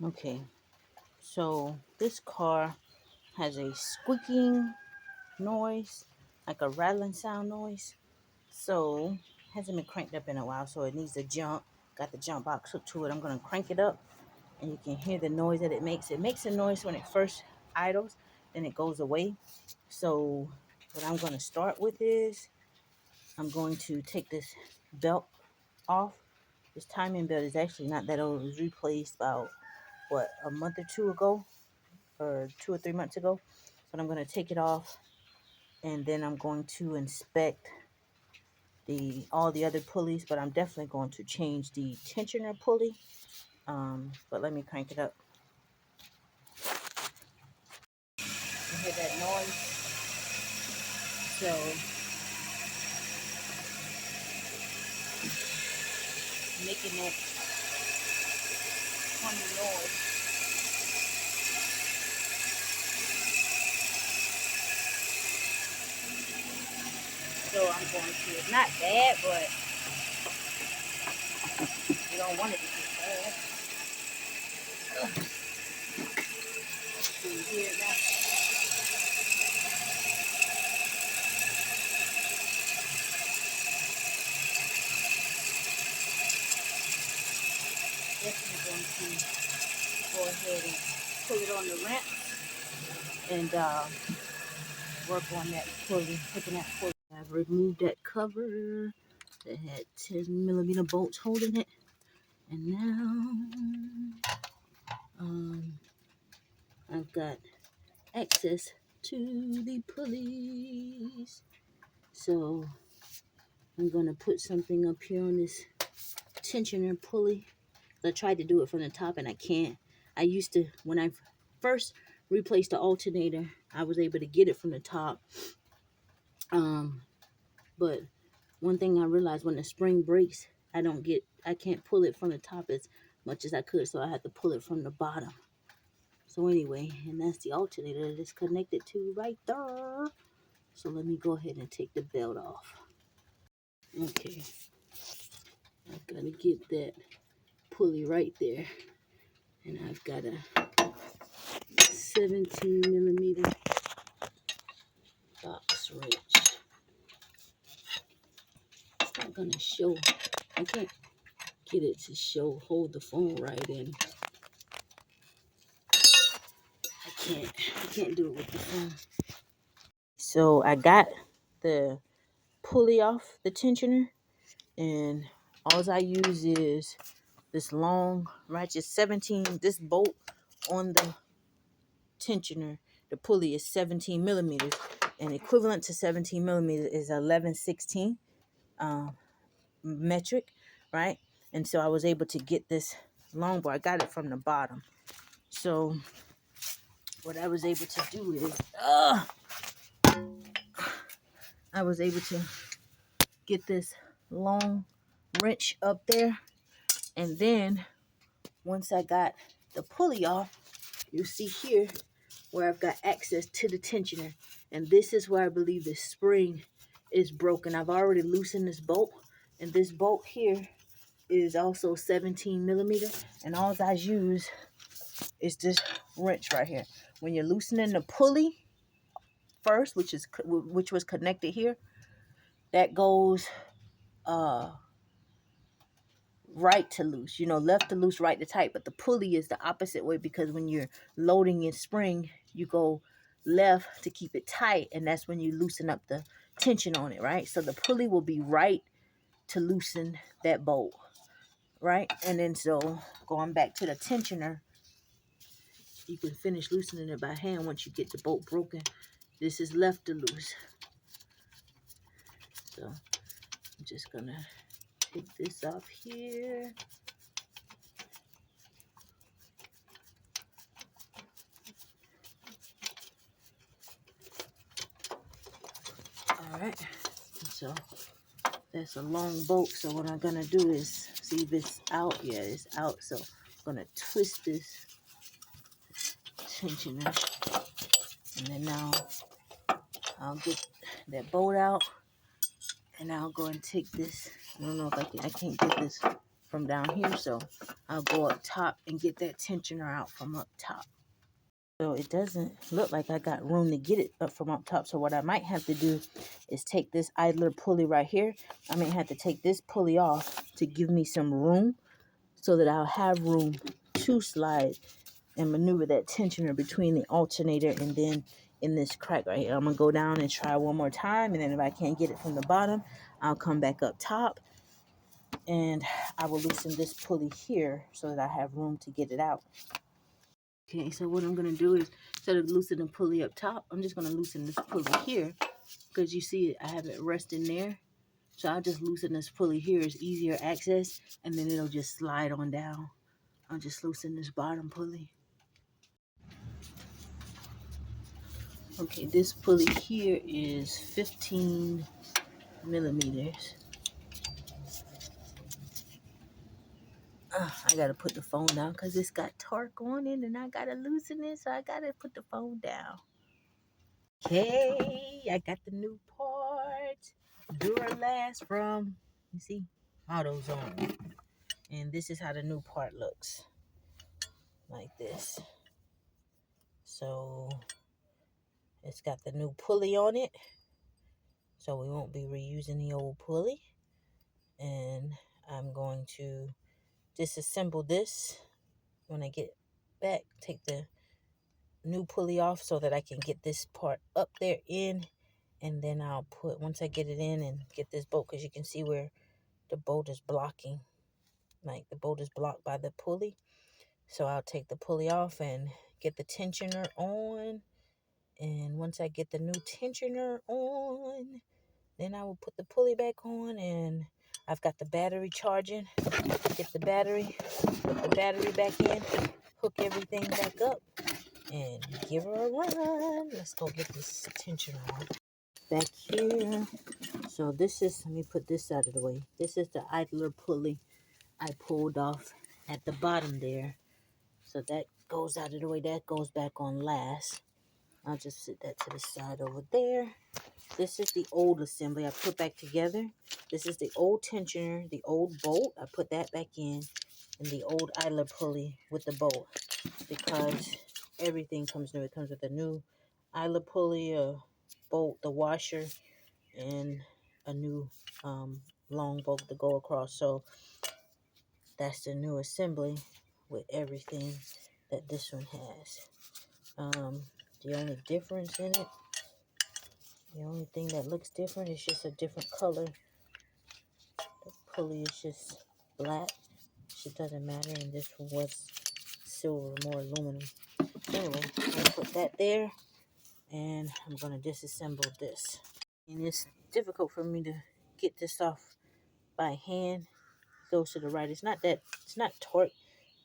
Okay, so this car has a squeaking noise, like a rattling sound noise. So hasn't been cranked up in a while, so it needs to jump. Got the jump box hooked to it. I'm gonna crank it up, and you can hear the noise that it makes. It makes a noise when it first idles, then it goes away. So what I'm gonna start with is I'm going to take this belt off. This timing belt is actually not that old. It was replaced about a month or two ago, or 2 or 3 months ago. But I'm gonna take it off, and then I'm going to inspect all the other pulleys. But I'm definitely going to change the tensioner pulley. But let me crank it up. You hear that noise? So making that funny noise. So I'm going to. It's not bad, but you don't want it to get bad. So you hear it now? Definitely going to go ahead and put it on the wrench and work on that pulley, picking that pulley. I've removed that cover that had 10mm bolts holding it, and now I've got access to the pulleys. So I'm gonna put something up here on this tensioner pulley. I tried to do it from the top and I can't. I used to, when I first replaced the alternator, I was able to get it from the top. But one thing I realized, when the spring breaks, I can't pull it from the top as much as I could, so I had to pull it from the bottom. So anyway, and that's the alternator that it's connected to right there. So let me go ahead and take the belt off. Okay, I've got to get that pulley right there, and I've got a 17mm box wrench. It's not gonna show. I can't get it to hold the phone right in. I can't do it with the phone. So I got the pulley off the tensioner, and all I use is this long ratchet 17. This bolt on the tensioner, the pulley is 17mm, and equivalent to 17mm is 11/16 metric, right? And so I was able to get this long bar. I got it from the bottom. So what I was able to do is I was able to get this long wrench up there, and then once I got the pulley off, you see here where I've got access to the tensioner, and this is where I believe the spring is broken. I've already loosened this bolt, and this bolt here is also 17mm, and all I use is this wrench right here. When you're loosening the pulley first, which was connected here, that goes right to loose, left to loose, right to tight. But the pulley is the opposite way, because when you're loading your spring, you go left to keep it tight, and that's when you loosen up the tension on it, right? So the pulley will be right to loosen that bolt, right? And then so going back to the tensioner, you can finish loosening it by hand once you get the bolt broken. This is left to loose. So I'm just gonna take this off here. All right, so that's a long bolt. So what I'm gonna do is see if it's out. Yeah, it's out. So I'm gonna twist this tensioner, and then now I'll get that bolt out, and I'll go and take this. I don't know if I can't get this from down here. So I'll go up top and get that tensioner out from up top. So it doesn't look like I got room to get it up from up top. So what I might have to do is take this idler pulley right here. I may have to take this pulley off to give me some room so that I'll have room to slide and maneuver that tensioner between the alternator and then in this crack right here. I'm going to go down and try one more time. And then if I can't get it from the bottom, I'll come back up top. And I will loosen this pulley here so that I have room to get it out. Okay, so what I'm going to do is, instead of loosening the pulley up top, I'm just going to loosen this pulley here. Because you see, I have it resting there. So I'll just loosen this pulley here. It's easier access. And then it'll just slide on down. I'll just loosen this bottom pulley. Okay, this pulley here is 15 millimeters. I gotta put the phone down because it's got torque on it and I gotta loosen it, so I gotta put the phone down. Okay, I got the new part. Duralast from, you see, AutoZone. And this is how the new part looks. Like this. So, it's got the new pulley on it. So we won't be reusing the old pulley. And I'm going to disassemble this when I get back. Take the new pulley off so that I can get this part up there in, and then I'll put, once I get it in and get this bolt, because you can see where the bolt is blocking, like the bolt is blocked by the pulley. So I'll take the pulley off and get the tensioner on, and once I get the new tensioner on, then I will put the pulley back on. And I've got the battery charging. Get the battery, put the battery back in, hook everything back up, and give her a run. Let's go get this tensioner on. Back here. So this is, let me put this out of the way. This is the idler pulley I pulled off at the bottom there. So that goes out of the way. That goes back on last. I'll just sit that to the side over there. This is the old assembly I put back together. This is the old tensioner, the old bolt. I put that back in. And the old idler pulley with the bolt. Because everything comes new. It comes with a new idler pulley, a bolt, the washer, and a new long bolt to go across. So that's the new assembly with everything that this one has. The only difference in it, the only thing that looks different is just a different color. The pulley is just black. It doesn't matter. And this one was silver, more aluminum. Anyway, I'm going to put that there. And I'm going to disassemble this. And it's difficult for me to get this off by hand. It goes to the right. It's not torque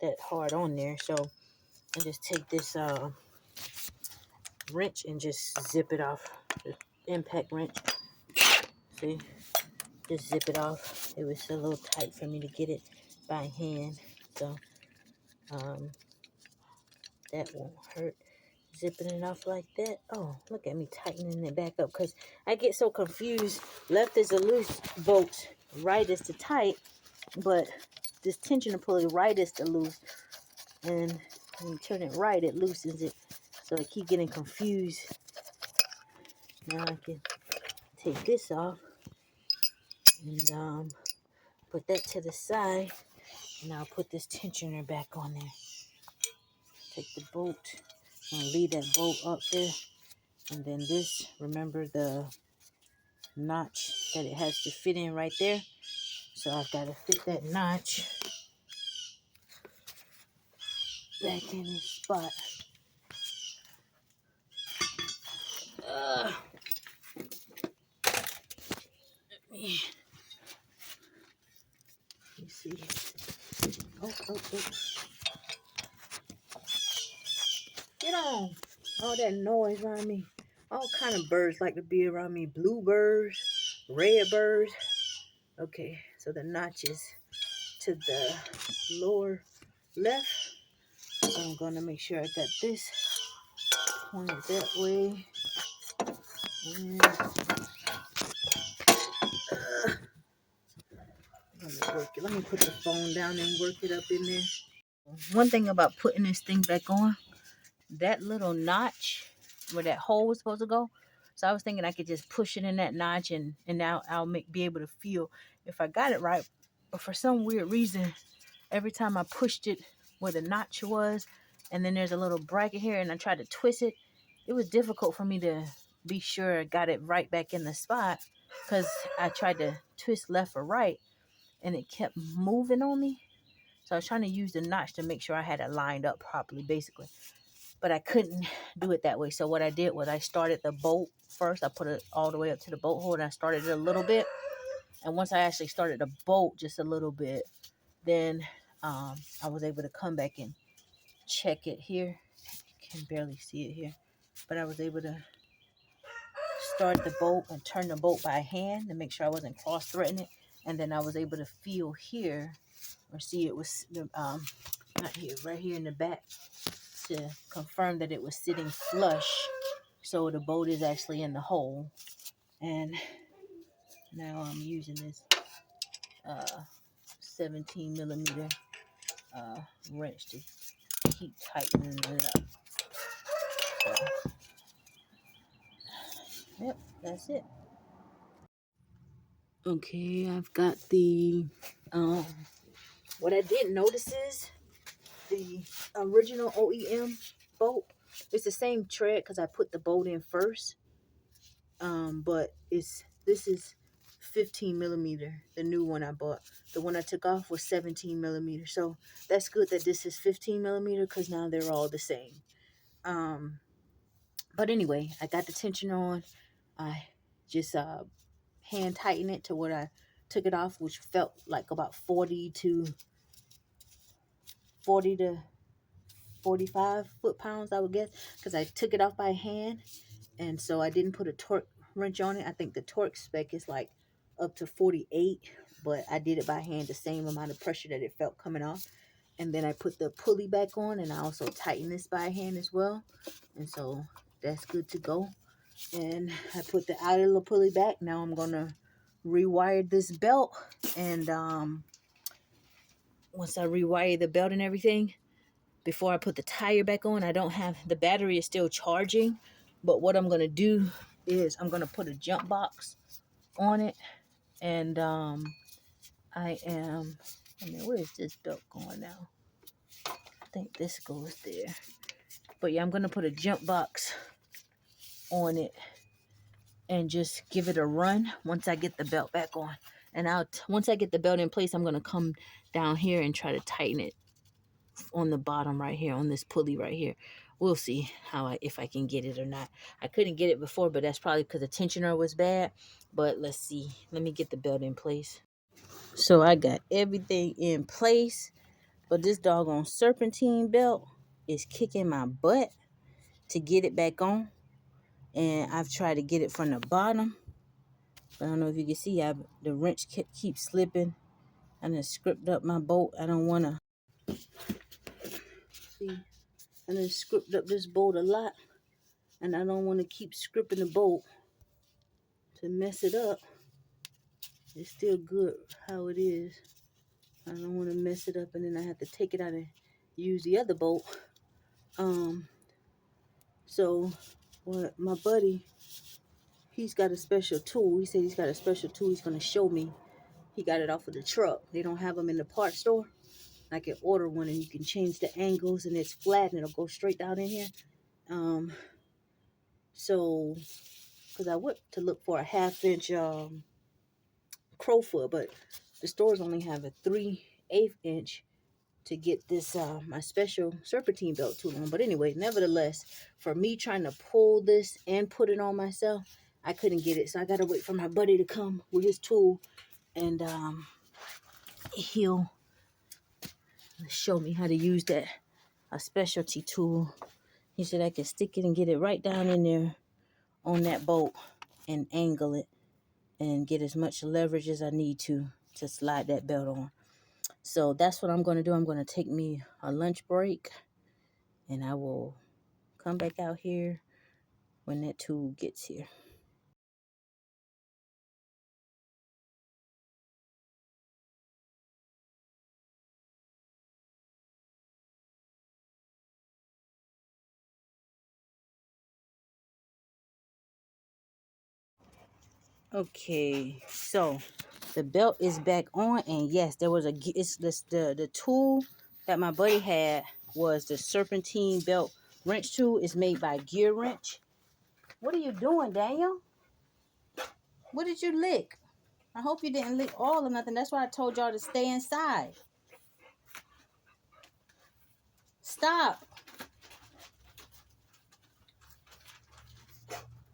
that hard on there. So I just take this wrench and just zip it off. The impact wrench. See? Just zip it off. It was a little tight for me to get it by hand. So that won't hurt. Zipping it off like that. Oh, look at me tightening it back up, because I get so confused. Left is a loose bolt, right is the tight, but this tensioner pulley, right is the loose, and when you turn it right, it loosens it. So I keep getting confused. Now I can take this off and put that to the side, and I'll put this tensioner back on there. Take the bolt and leave that bolt up there. And then this, remember the notch that it has to fit in right there. So I've got to fit that notch back in its spot. Let me see. Oh. Get on. All that noise around me. All kind of birds like to be around me. Bluebirds, red birds. Okay, so the notch is to the lower left. So I'm going to make sure I got this pointed that way. And I'm going to work it. Let me put the phone down and work it up in there. One thing about putting this thing back on, that little notch where that hole was supposed to go. So I was thinking I could just push it in that notch and now I'll be able to feel if I got it right. But for some weird reason, every time I pushed it where the notch was, and then there's a little bracket here, and I tried to twist it, it was difficult for me to be sure I got it right back in the spot because I tried to twist left or right, and it kept moving on me. So I was trying to use the notch to make sure I had it lined up properly, basically. But I couldn't do it that way. So what I did was I started the bolt first. I put it all the way up to the bolt hole, and I started it a little bit. And once I actually started the bolt just a little bit, then I was able to come back and check it here. You can barely see it here. But I was able to start the bolt and turn the bolt by hand to make sure I wasn't cross-threading it. And then I was able to feel here, or see it was, not here, right here in the back, to confirm that it was sitting flush. So the bolt is actually in the hole. And now I'm using this 17 millimeter wrench to keep tightening it up. So, yep, that's it. Okay, I've got the, what I didn't notice is the original OEM bolt. It's the same tread because I put the bolt in first. But this is 15 millimeter, the new one I bought. The one I took off was 17 millimeter. So that's good that this is 15 millimeter because now they're all the same. But anyway, I got the tensioner on. I just hand tighten it to what I took it off, which felt like about 40 to 45 foot-pounds, I would guess, because I took it off by hand. And so I didn't put a torque wrench on it. I think the torque spec is like up to 48, but I did it by hand, the same amount of pressure that it felt coming off. And then I put the pulley back on, and I also tighten this by hand as well. And so that's good to go. And I put the outer little pulley back. Now I'm gonna rewire this belt, and once I rewire the belt and everything, before I put the tire back on, I don't have, the battery is still charging, but what I'm gonna do is I'm gonna put a jump box on it. And I mean, where is this belt going now? I think this goes there. But yeah, I'm gonna put a jump box on it and just give it a run once I get the belt back on. And once I get the belt in place, I'm gonna come down here and try to tighten it on the bottom right here, on this pulley right here. We'll see if I can get it or not. I couldn't get it before, but that's probably because the tensioner was bad. But let's see. Let me get the belt in place. So I got everything in place, but this doggone serpentine belt is kicking my butt to get it back on. And I've tried to get it from the bottom, but I don't know if you can see, the wrench keeps slipping. I done script up my bolt. I don't want to see. I done script up this bolt a lot, and I don't want to keep scripting the bolt to mess it up. It's still good how it is. I don't want to mess it up, and then I have to take it out and use the other bolt. So what my buddy, he's got a special tool. He said he's got a special tool he's going to show me. He got it off of the truck. They don't have them in the parts store. I can order one, and you can change the angles, and it's flat, and it'll go straight down in here. So, because I went to look for a 1/2 inch crowfoot, but the stores only have a 3/8 inch to get this my special serpentine belt tool on. But anyway, nevertheless, for me trying to pull this and put it on myself, I couldn't get it. So I gotta wait for my buddy to come with his tool, and he'll show me how to use that, a specialty tool. He said I can stick it and get it right down in there on that bolt and angle it and get as much leverage as I need to slide that belt on. So that's what I'm going to do. I'm going to take me a lunch break, and I will come back out here when that tool gets here. Okay, so the belt is back on, and yes, there was it's this the tool that my buddy had was the serpentine belt wrench tool. Is made by Gear Wrench. What are you doing, Daniel? What did you lick? I hope you didn't lick all or nothing. That's why I told y'all to stay inside. Stop.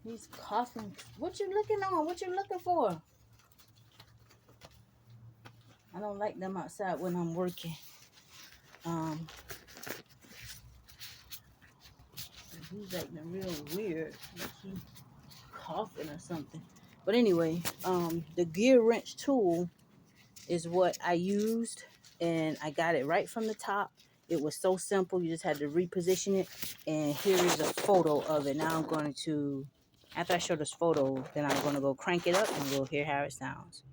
He's coughing. What you looking on? What you looking for? I don't like them outside when I'm working. He's acting real weird. Like he coughing or something. But anyway, the gear wrench tool is what I used, and I got it right from the top. It was so simple. You just had to reposition it, and here is a photo of it. Now I'm going to, after I show this photo, then I'm going to go crank it up and we'll hear how it sounds.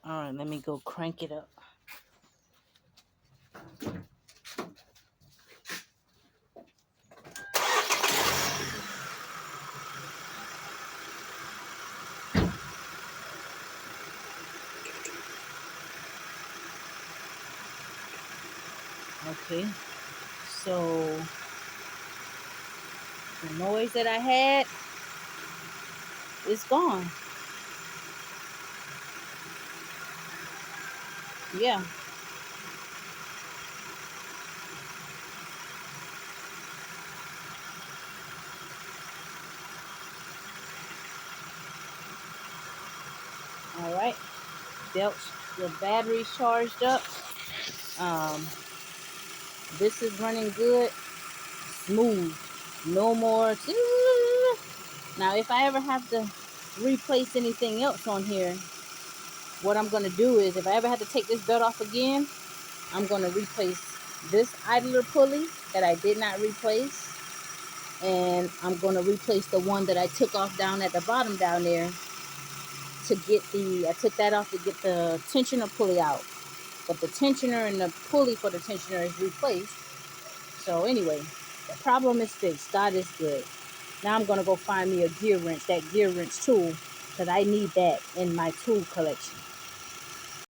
All right, let me go crank it up. Okay, so the noise that I had is gone. Yeah. All right. Belts, the battery's charged up. Um, this is running good, smooth. No more. Now, if I ever have to replace anything else on here, what I'm going to do is if I ever have to take this belt off again, I'm going to replace this idler pulley that I did not replace. And I'm going to replace the one that I took off down at the bottom down there to get I took that off to get the tensioner pulley out. But the tensioner and the pulley for the tensioner is replaced. So anyway, the problem is fixed. God is good. Now I'm going to go find me a gear wrench, that gear wrench tool, because I need that in my tool collection.